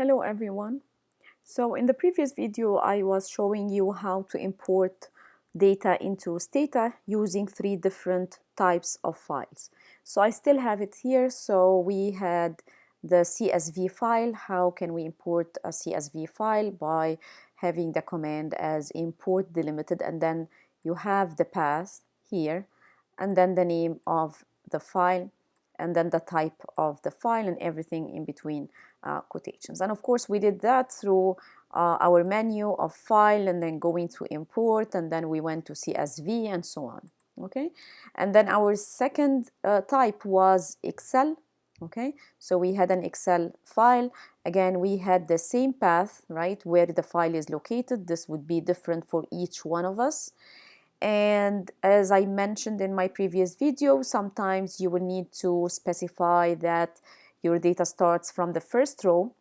Hello everyone. So in the previous video I was showing you how to import data into Stata using 3 different types of files. So I still have it here. So we had the CSV file. How can we import a CSV file? By having the command as import delimited, and then you have the path here and then the name of the file and then the type of the file and everything in between quotations. And of course we did that through our menu of file and then going to import, and then we went to CSV and so on. Okay, and then our second type was Excel. Okay, so we had an Excel file. Again, we had the same path, right, where the file is located. This would be different for each one of us. And as I mentioned in my previous video, sometimes you will need to specify that your data starts from the first row,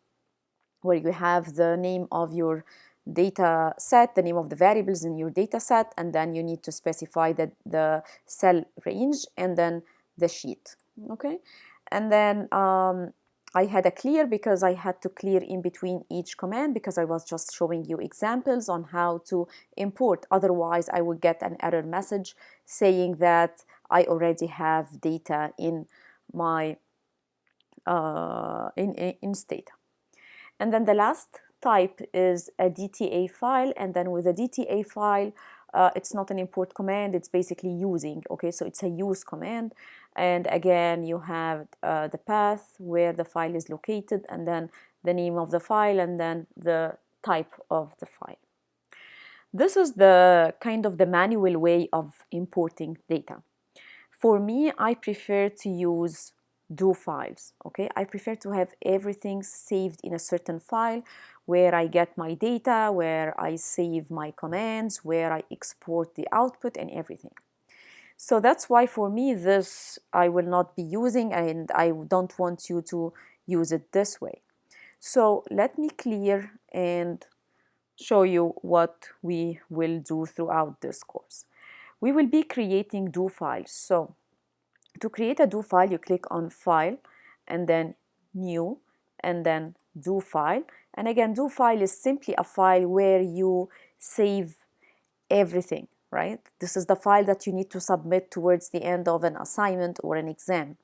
where you have the name of your data set, the name of the variables in your data set, and then you need to specify the cell range and then the sheet. Okay, and then I had a clear because I had to clear in between each command because I was just showing you examples on how to import. Otherwise, I would get an error message saying that I already have data in my in Stata. And then the last type is a DTA file, and then with a DTA file, it's not an import command, it's basically using. Okay, so it's a use command, and again you have the path where the file is located, and then the name of the file, and then the type of the file. This is the kind of the manual way of importing data. For me, I prefer to use do files. Okay, I prefer to have everything saved in a certain file where I get my data, where I save my commands, where I export the output and everything. So that's why for me this I will not be using, and I don't want you to use it this way. So let me clear and show you what we will do throughout this course. We will be creating do files. So to create a do file, you click on File and then New and then do file. And again, do file is simply a file where you save everything, right? This is the file that you need to submit towards the end of an assignment or an exam,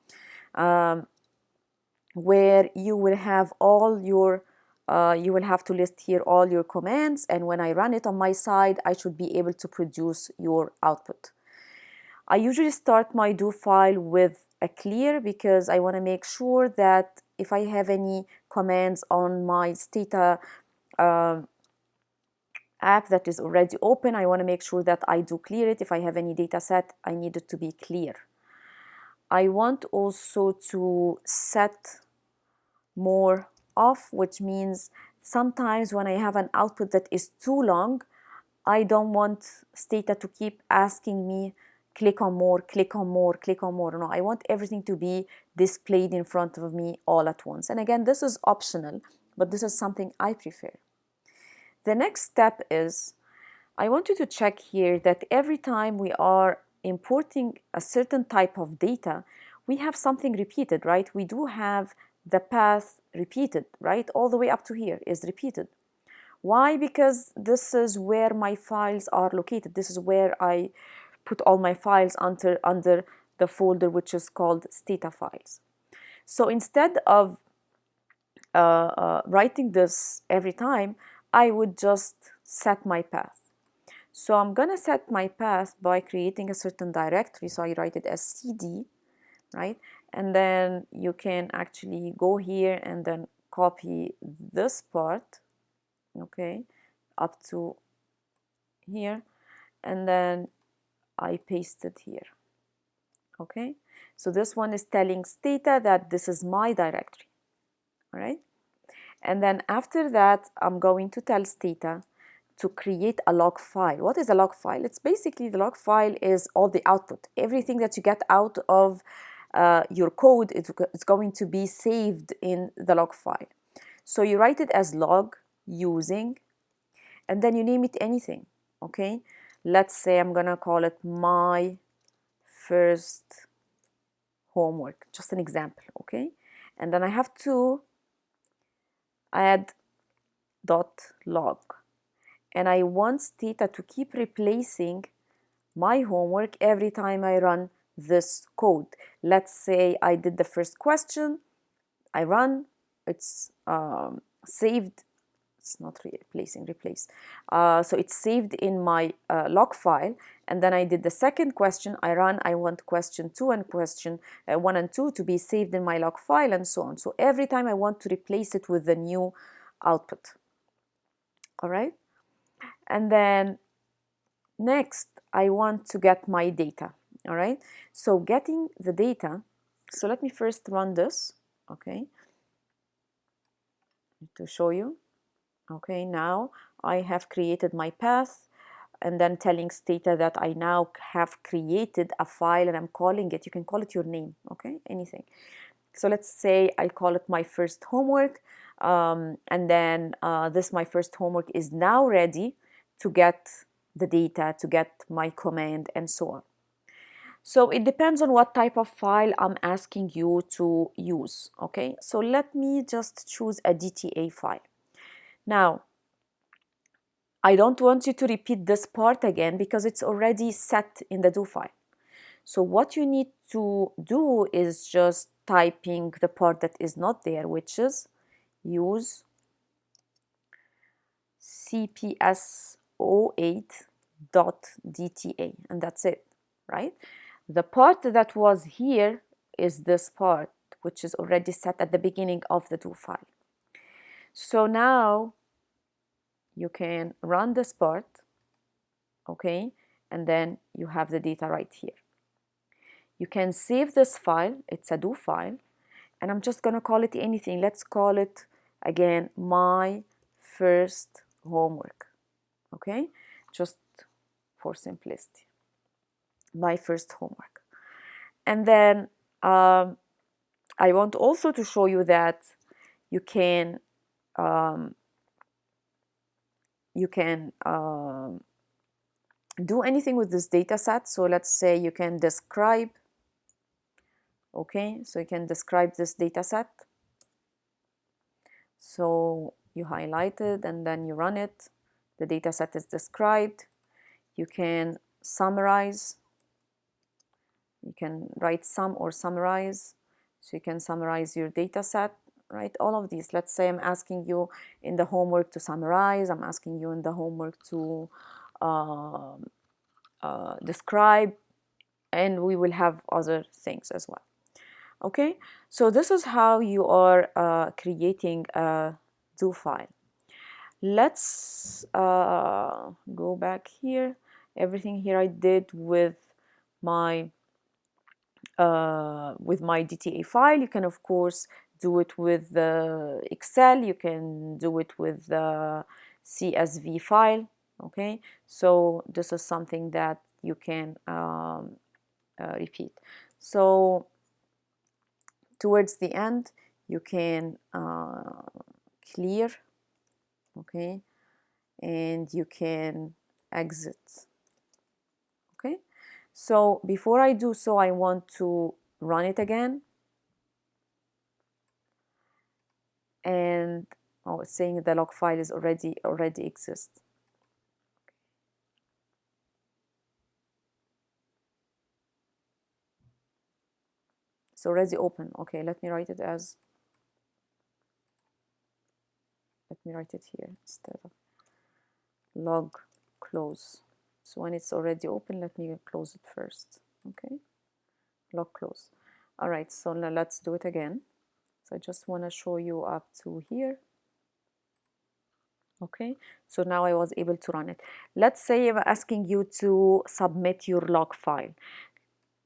where you will have all your you will have to list here all your commands, and when I run it on my side, I should be able to produce your output. I usually start my do file with a clear because I want to make sure that if I have any commands on my Stata app that is already open, I want to make sure that I do clear it. If I have any data set, I need it to be clear. I want also to set more off, which means sometimes when I have an output that is too long, I don't want Stata to keep asking me click on more, click on more, click on more. No, I want everything to be displayed in front of me all at once. And again, this is optional, but this is something I prefer. The next step is I want you to check here that every time we are importing a certain type of data, we have something repeated, right? We do have the path repeated, right? All the way up to here is repeated. Why? Because this is where my files are located. This is where I put all my files under the folder which is called Stata files. So instead of writing this every time, I would just set my path. So I'm gonna set my path by creating a certain directory. So I write it as cd, right? And then you can actually go here and then copy this part, okay, up to here, and then I paste it here. Okay, so this one is telling Stata that this is my directory. All right, and then after that I'm going to tell Stata to create a log file. What is a log file? It's basically, the log file is all the output. Everything that you get out of your code is going to be saved in the log file. So you write it as log using, and then you name it anything. Okay, let's say I'm gonna call it my first homework, just an example. Okay, and then I have to add dot log, and I want Stata to keep replacing my homework every time I run this code. Let's say I did the first question, I run, it's saved. It's not replacing, replace. So it's saved in my log file, and then I did the second question, I run, I want question 2 and question 1 and 2 to be saved in my log file, and so on. So every time I want to replace it with the new output. All right, and then next I want to get my data. All right, so getting the data, so let me first run this, okay, to show you. Okay, now I have created my path, and then telling Stata that I now have created a file and I'm calling it. You can call it your name, okay, anything. So let's say I call it my first homework, and then this my first homework is now ready to get the data, to get my command, and so on. So it depends on what type of file I'm asking you to use, okay? So let me just choose a DTA file. Now, I don't want you to repeat this part again because it's already set in the do file. So what you need to do is just typing the part that is not there, which is use cps08.dta, and that's it, right? The part that was here is this part, which is already set at the beginning of the do file. So now you can run this part, okay, and then you have the data right here. You can save this file, it's a do file, and I'm just gonna call it anything. Let's call it again my first homework, okay, just for simplicity, my first homework. And then I want also to show you that you can do anything with this data set. So let's say you can describe, okay, so you can describe this data set. So you highlight it and then you run it. The data set is described. You can summarize. You can write sum or summarize. So you can summarize your data set, right? All of these. Let's say I'm asking you in the homework to summarize. I'm asking you in the homework to describe, and we will have other things as well. Okay, so this is how you are creating a do file. Let's go back here. Everything here I did with my DTA file. You can of course do it with the Excel. You can do it with the CSV file. Okay, so this is something that you can repeat. So towards the end, you can clear, okay, and you can exit. Okay, so before I do so, I want to run it again, and oh, it's saying the log file is already exists. It's already open. Okay, let me write it as, let me write it here instead of log close. So when it's already open, let me close it first. Okay, log close. All right, so now let's do it again. So I just want to show you up to here. Okay, so now I was able to run it. Let's say I'm asking you to submit your log file.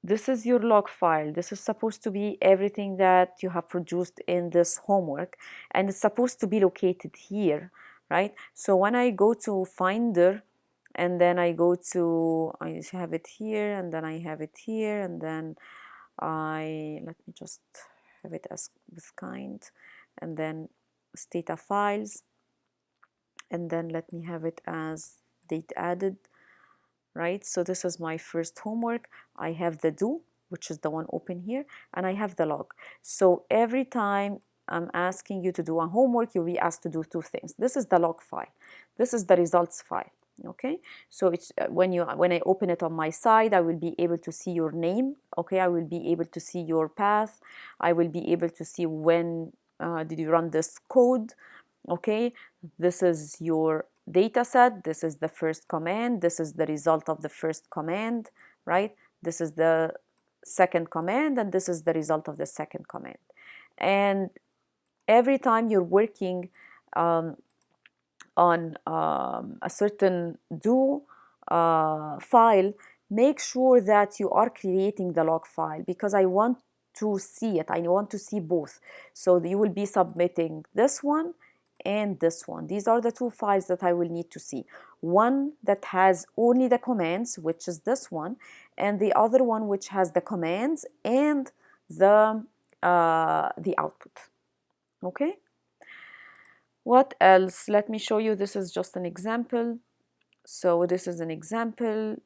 This is your log file. This is supposed to be everything that you have produced in this homework, and it's supposed to be located here, right? So when I go to Finder, and then I go to, I have it here, and then I have it here, and then let me just have it as with kind, and then Stata files, and then let me have it as date added, right? So this is my first homework. I have the do, which is the one open here, and I have the log. So every time I'm asking you to do a homework, you'll be asked to do two things. This is the log file. This is the results file. Okay, so it's when I open it on my side, I will be able to see your name. Okay, I will be able to see your path. I will be able to see when did you run this code. Okay, this is your data set. This is the first command. This is the result of the first command, right? This is the second command, and this is the result of the second command. And every time you're working on a certain do file, make sure that you are creating the log file, because I want to see it. I want to see both. So you will be submitting this one and this one. These are the two files that I will need to see. One that has only the commands, which is this one, and the other one which has the commands and the output. Okay. What else? Let me show you. This is just an example. So this is an example.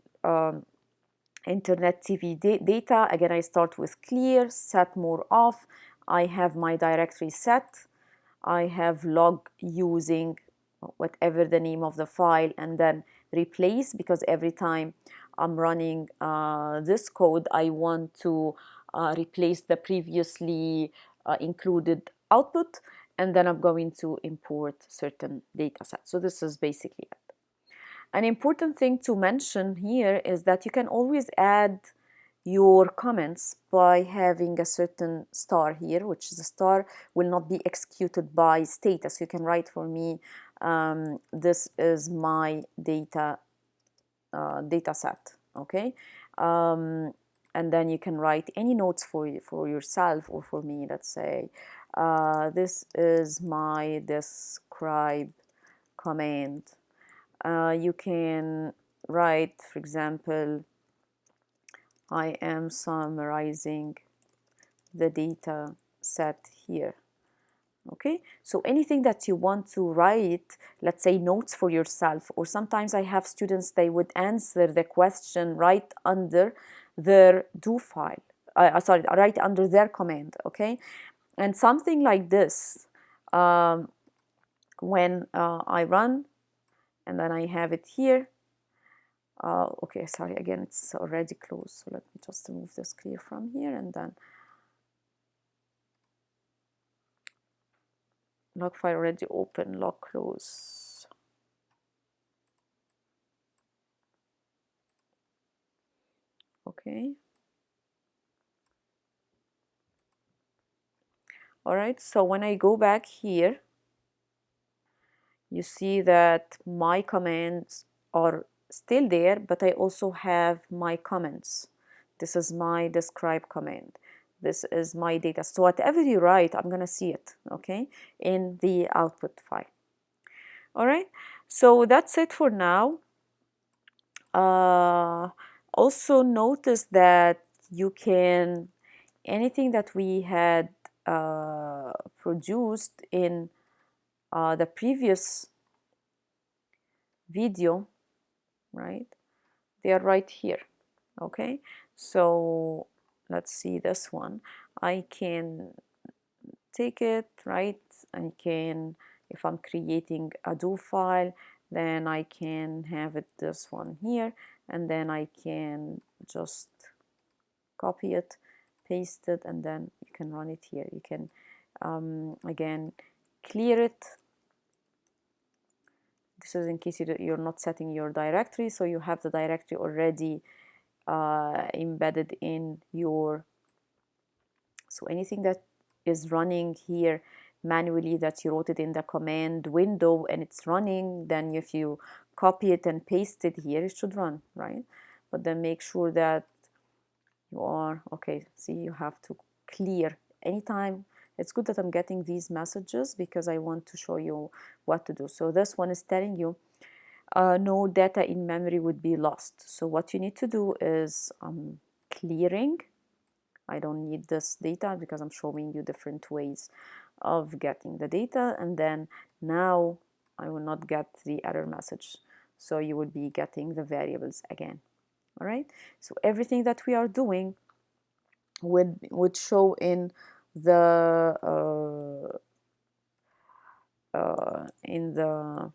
Internet TV data. Again, I start with clear, set more off. I have my directory set. I have log using whatever the name of the file, and then replace, because every time I'm running this code, I want to replace the previously included output, and then I'm going to import certain data sets. So this is basically it. An important thing to mention here is that you can always add your comments by having a certain star here, which is a star will not be executed by status. You can write for me, this is my data set, okay? And then you can write any notes for yourself or for me. Let's say, this is my describe command. You can write, for example, I am summarizing the data set here. Okay, so anything that you want to write, let's say notes for yourself, or sometimes I have students, they would answer the question right under their do file, sorry, right under their command. Okay, and something like this, when I run, and then I have it here. Okay, sorry, again, it's already closed. So let me just remove this clear from here, and then log file already open, log close. Okay. All right, so when I go back here, you see that my commands are still there, but I also have my comments. This is my describe command. This is my data. So whatever you write, I'm gonna see it, okay, in the output file. All right, so that's it for now. Also notice that you can, anything that we had produced in the previous video, right? They are right here. Okay, so let's see this one. I can take it, right? I can, if I'm creating a do file, then I can have it this one here, and then I can just copy it, paste it, and then you can run it here. You can again clear it. This is in case you're not setting your directory, so you have the directory already embedded in your, so anything that is running here manually that you wrote it in the command window and it's running, then if you copy it and paste it here, it should run, right? But then make sure that you are, okay, see, you have to clear anytime. It's good that I'm getting these messages because I want to show you what to do. So this one is telling you no data in memory would be lost. So what you need to do is clearing. I don't need this data because I'm showing you different ways of getting the data, and then now I will not get the error message. So you will be getting the variables again. All right, so everything that we are doing would show in the in the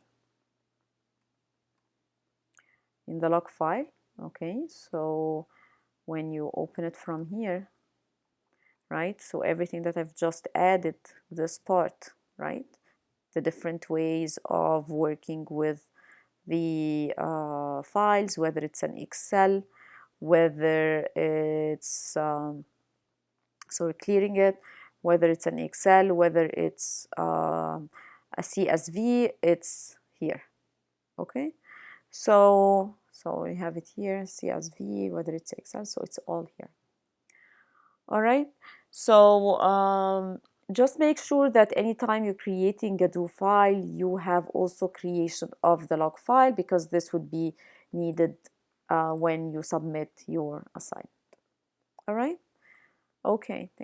log file. Okay, so when you open it from here, right, so everything that I've just added, this part, right, the different ways of working with the files, whether it's an Excel, whether it's so clearing it, whether it's an Excel, whether it's a CSV, it's here. Okay, so we have it here, CSV, whether it's Excel, so it's all here. All right, so just make sure that anytime you're creating a do file, you have also creation of the log file, because this would be needed when you submit your assignment. All right, okay.